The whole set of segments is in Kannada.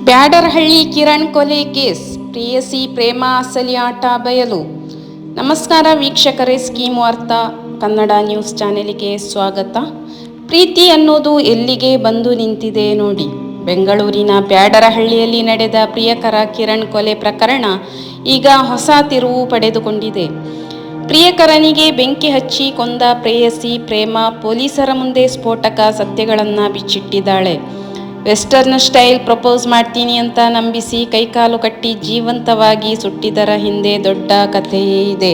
ಬ್ಯಾಡರಹಳ್ಳಿ ಕಿರಣ್ ಕೊಲೆ ಕೇಸ್, ಪ್ರೇಯಸಿ ಪ್ರೇಮ ಅಸಲಿ ಆಟ ಬಯಲು. ನಮಸ್ಕಾರ ವೀಕ್ಷಕರೇ, ಸ್ಕೀಮ್ ವಾರ್ತಾ ಕನ್ನಡ ನ್ಯೂಸ್ ಚಾನೆಲ್ಗೆ ಸ್ವಾಗತ. ಪ್ರೀತಿ ಅನ್ನೋದು ಎಲ್ಲಿಗೆ ಬಂದು ನಿಂತಿದೆ ನೋಡಿ. ಬೆಂಗಳೂರಿನ ಬ್ಯಾಡರಹಳ್ಳಿಯಲ್ಲಿ ನಡೆದ ಪ್ರಿಯಕರ ಕಿರಣ್ ಕೊಲೆ ಪ್ರಕರಣ ಈಗ ಹೊಸ ತಿರುವು ಪಡೆದುಕೊಂಡಿದೆ. ಪ್ರಿಯಕರನಿಗೆ ಬೆಂಕಿ ಹಚ್ಚಿ ಕೊಂದ ಪ್ರೇಯಸಿ ಪ್ರೇಮ ಪೊಲೀಸರ ಮುಂದೆ ಸ್ಫೋಟಕ ಸತ್ಯಗಳನ್ನು ಬಿಚ್ಚಿಟ್ಟಿದ್ದಾಳೆ. ವೆಸ್ಟರ್ನ್ ಸ್ಟೈಲ್ ಪ್ರಪೋಸ್ ಮಾಡ್ತೀನಿ ಅಂತ ನಂಬಿಸಿ ಕೈಕಾಲು ಕಟ್ಟಿ ಜೀವಂತವಾಗಿ ಸುಟ್ಟಿದ್ದರ ಹಿಂದೆ ದೊಡ್ಡ ಕಥೆಯೇ ಇದೆ.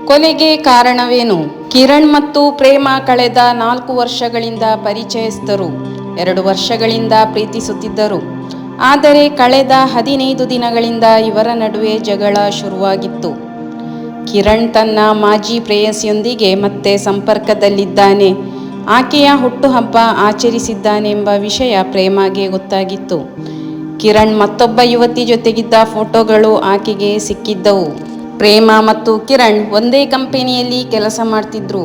ಕೊಲೆಗೆ ಕಾರಣವೇನು? ಕಿರಣ್ ಮತ್ತು ಪ್ರೇಮ ಕಳೆದ 4 ವರ್ಷಗಳಿಂದ ಪರಿಚಯಸ್ಥರು. 2 ವರ್ಷಗಳಿಂದ ಪ್ರೀತಿಸುತ್ತಿದ್ದರು. ಆದರೆ ಕಳೆದ 15 ದಿನಗಳಿಂದ ಇವರ ನಡುವೆ ಜಗಳ ಶುರುವಾಗಿತ್ತು. ಕಿರಣ್ ತನ್ನ ಮಾಜಿ ಪ್ರೇಯಸಿಯೊಂದಿಗೆ ಮತ್ತೆ ಸಂಪರ್ಕದಲ್ಲಿದ್ದಾನೆ. ಆಕೆಯ ಹುಟ್ಟುಹಬ್ಬ ಆಚರಿಸಿದ್ದಾನೆಂಬ ವಿಷಯ ಪ್ರೇಮಗೆ ಗೊತ್ತಾಗಿತ್ತು. ಕಿರಣ್ ಮತ್ತೊಬ್ಬ ಯುವತಿ ಜೊತೆಗಿದ್ದ ಫೋಟೋಗಳು ಆಕೆಗೆ ಸಿಕ್ಕಿದ್ದವು. ಪ್ರೇಮ ಮತ್ತು ಕಿರಣ್ ಒಂದೇ ಕಂಪನಿಯಲ್ಲಿ ಕೆಲಸ ಮಾಡ್ತಿದ್ರು.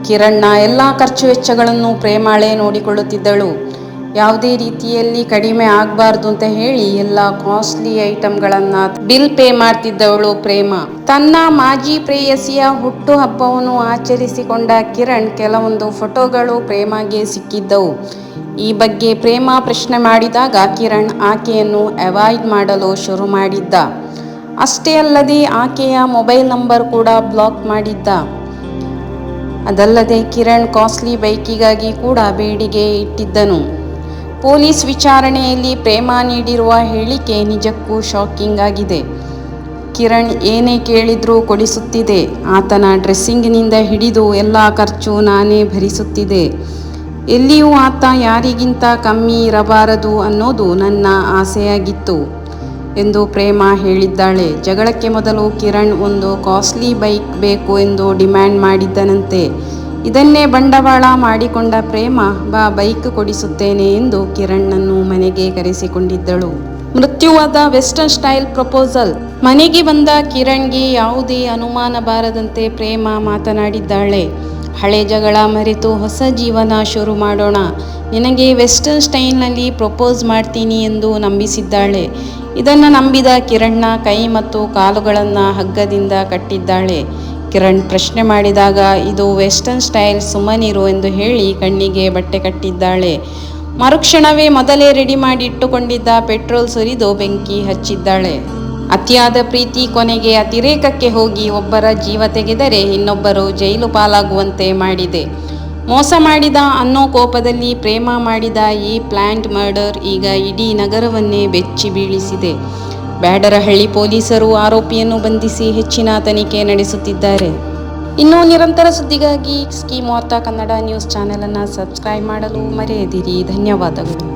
ಕಿರಣ್ನ ಎಲ್ಲ ಖರ್ಚು ವೆಚ್ಚಗಳನ್ನು ಪ್ರೇಮಾಳೆ ನೋಡಿಕೊಳ್ಳುತ್ತಿದ್ದಳು. ಯಾವುದೇ ರೀತಿಯಲ್ಲಿ ಕಡಿಮೆ ಆಗಬಾರ್ದು ಅಂತ ಹೇಳಿ ಎಲ್ಲ ಕಾಸ್ಟ್ಲಿ ಐಟಮ್ಗಳನ್ನು ಬಿಲ್ ಪೇ ಮಾಡ್ತಿದ್ದವಳು ಪ್ರೇಮ. ತನ್ನ ಮಾಜಿ ಪ್ರೇಯಸಿಯ ಹುಟ್ಟುಹಬ್ಬವನ್ನು ಆಚರಿಸಿಕೊಂಡ ಕಿರಣ್ ಕೆಲವೊಂದು ಫೋಟೋಗಳು ಪ್ರೇಮಗೆ ಸಿಕ್ಕಿದ್ದವು. ಈ ಬಗ್ಗೆ ಪ್ರೇಮ ಪ್ರಶ್ನೆ ಮಾಡಿದಾಗ ಕಿರಣ್ ಆಕೆಯನ್ನು ಅವಾಯ್ಡ್ ಮಾಡಲು ಶುರು ಮಾಡಿದ್ದ. ಅಷ್ಟೇ ಅಲ್ಲದೆ ಆಕೆಯ ಮೊಬೈಲ್ ನಂಬರ್ ಕೂಡ ಬ್ಲಾಕ್ ಮಾಡಿದ್ದ. ಅದಲ್ಲದೆ ಕಿರಣ್ ಕಾಸ್ಟ್ಲಿ ಬೈಕಿಗಾಗಿ ಕೂಡ ಬೇಡಿಕೆ ಇಟ್ಟಿದ್ದನು. ಪೊಲೀಸ್ ವಿಚಾರಣೆಯಲ್ಲಿ ಪ್ರೇಮ ನೀಡಿರುವ ಹೇಳಿಕೆ ನಿಜಕ್ಕೂ ಶಾಕಿಂಗ್ ಆಗಿದೆ. ಕಿರಣ್ ಏನೇ ಕೇಳಿದ್ರೂ ಕೊಡಿಸುತ್ತಿದೆ. ಆತನ ಡ್ರೆಸ್ಸಿಂಗ್ನಿಂದ ಹಿಡಿದು ಎಲ್ಲ ಖರ್ಚು ನಾನೇ ಭರಿಸುತ್ತಿದೆ. ಎಲ್ಲಿಯೂ ಆತ ಯಾರಿಗಿಂತ ಕಮ್ಮಿ ಇರಬಾರದು ಅನ್ನೋದು ನನ್ನ ಆಸೆಯಾಗಿತ್ತು ಎಂದು ಪ್ರೇಮ ಹೇಳಿದ್ದಾಳೆ. ಜಗಳಕ್ಕೆ ಮೊದಲು ಕಿರಣ್ ಒಂದು ಕಾಸ್ಟ್ಲಿ ಬೈಕ್ ಬೇಕು ಎಂದು ಡಿಮ್ಯಾಂಡ್ ಮಾಡಿದ್ದನಂತೆ. ಇದನ್ನೇ ಬಂಡವಾಳ ಮಾಡಿಕೊಂಡ ಪ್ರೇಮ ಬೈಕ್ ಕೊಡಿಸುತ್ತೇನೆ ಎಂದು ಕಿರಣ್ನನ್ನು ಮನೆಗೆ ಕರೆಸಿಕೊಂಡಿದ್ದಳು. ಮೃತ್ಯುವಾದ ವೆಸ್ಟರ್ನ್ ಸ್ಟೈಲ್ ಪ್ರಪೋಸಲ್. ಮನೆಗೆ ಬಂದ ಕಿರಣ್ಗೆ ಯಾವುದೇ ಅನುಮಾನ ಬಾರದಂತೆ ಪ್ರೇಮ ಮಾತನಾಡಿದ್ದಾಳೆ. ಹಳೆ ಜಗಳ ಮರೆತು ಹೊಸ ಜೀವನ ಶುರು ಮಾಡೋಣ, ನಿನಗೆ ವೆಸ್ಟರ್ನ್ ಸ್ಟೈಲ್ನಲ್ಲಿ ಪ್ರಪೋಸ್ ಮಾಡ್ತೀನಿ ಎಂದು ನಂಬಿಸಿದ್ದಾಳೆ. ಇದನ್ನು ನಂಬಿದ ಕಿರಣ್ನ ಕೈ ಮತ್ತು ಕಾಲುಗಳನ್ನು ಹಗ್ಗದಿಂದ ಕಟ್ಟಿದ್ದಾಳೆ. ಕಿರಣ್ ಪ್ರಶ್ನೆ ಮಾಡಿದಾಗ ಇದು ವೆಸ್ಟರ್ನ್ ಸ್ಟೈಲ್, ಸುಮ್ಮನಿರು ಎಂದು ಹೇಳಿ ಕಣ್ಣಿಗೆ ಬಟ್ಟೆ ಕಟ್ಟಿದ್ದಾಳೆ. ಮರುಕ್ಷಣವೇ ಮೊದಲೇ ರೆಡಿ ಮಾಡಿ ಇಟ್ಟುಕೊಂಡಿದ್ದ ಪೆಟ್ರೋಲ್ ಸುರಿದು ಬೆಂಕಿ ಹಚ್ಚಿದ್ದಾಳೆ. ಅತಿಯಾದ ಪ್ರೀತಿ ಕೊನೆಗೆ ಅತಿರೇಕಕ್ಕೆ ಹೋಗಿ ಒಬ್ಬರ ಜೀವ ತೆಗೆದರೆ ಇನ್ನೊಬ್ಬರು ಜೈಲು ಪಾಲಾಗುವಂತೆ ಮಾಡಿದೆ. ಮೋಸ ಮಾಡಿದ ಅನ್ನೋ ಕೋಪದಲ್ಲಿ ಪ್ರೇಮ ಮಾಡಿದ ಈ ಪ್ಲ್ಯಾಂಟ್ ಮರ್ಡರ್ ಈಗ ಇಡೀ ನಗರವನ್ನೇ ಬೆಚ್ಚಿ ಬೀಳಿಸಿದೆ. ಬ್ಯಾಡರಹಳ್ಳಿ ಪೊಲೀಸರು ಆರೋಪಿಯನ್ನು ಬಂಧಿಸಿ ಹೆಚ್ಚಿನ ತನಿಖೆ ನಡೆಸುತ್ತಿದ್ದಾರೆ. ಇನ್ನೂ ನಿರಂತರ ಸುದ್ದಿಗಾಗಿ ಸ್ಕೀಮ್ ವಾರ್ತಾ ಕನ್ನಡ ನ್ಯೂಸ್ ಚಾನೆಲನ್ನು ಸಬ್ಸ್ಕ್ರೈಬ್ ಮಾಡಲು ಮರೆಯದಿರಿ. ಧನ್ಯವಾದಗಳು.